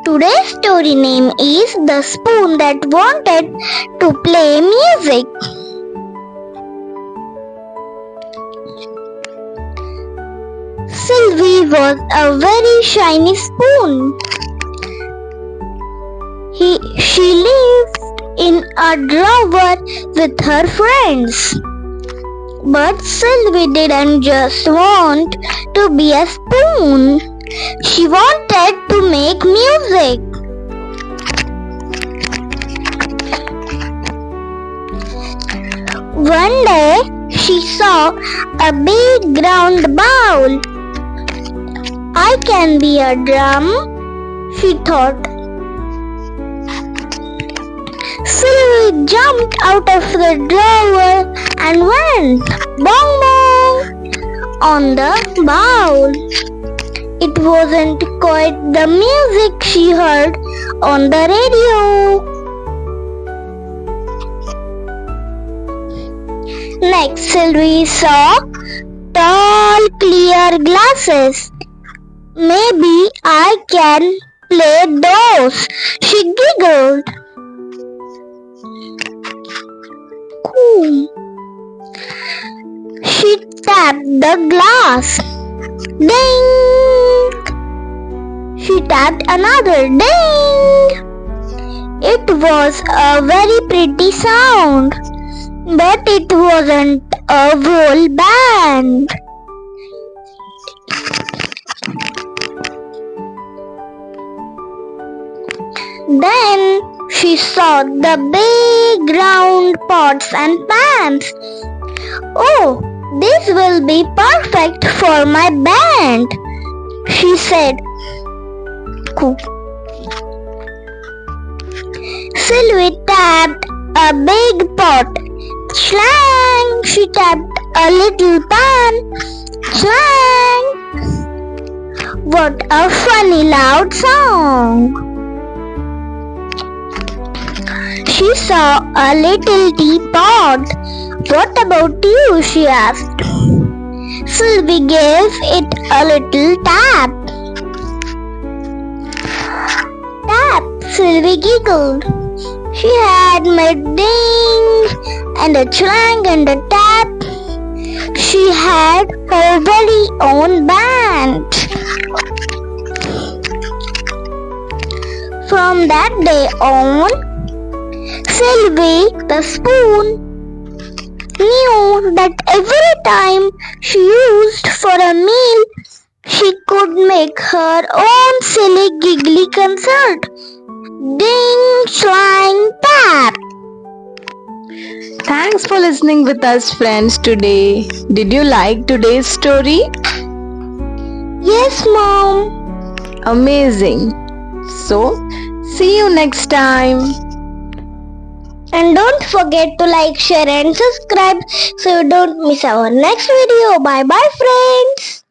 Today's story name is The Spoon That Wanted to Play Music. Sylvie was a very shiny spoon. She lived in a drawer with her friends. But Sylvie didn't just want to be a spoon. She wanted to make music. One day, she saw a big round bowl. I can be a drum, she thought. Sylvie jumped out of the drawer and went bong bong on the bowl. It wasn't quite the music she heard on the radio. Next, Sylvie saw tall, clear glasses. Maybe I can play those, she giggled. Cool. She tapped the glass. Ding! She tapped another. Ding! It was a very pretty sound, but it wasn't a whole band. Then she saw the big round pots and pans. Oh, this will be perfect for my band, she said. Cool. Sylvie tapped a big pot. Clang! She tapped a little pan. Clang! What a funny loud song! She saw a little teapot. What about you? She asked. Sylvie gave it a little tap. Tap, Sylvie giggled. She had made ding and a clang and a tap. She had her very own band. From that day on, Sylvie the spoon knew that every time she used for a meal, she could make her own silly giggly concert. Ding, clang, tap. Thanks for listening with us, friends, today. Did you like today's story? Yes, Mom. Amazing. So, see you next time. And don't forget to like, share and subscribe so you don't miss our next video. Bye bye, friends.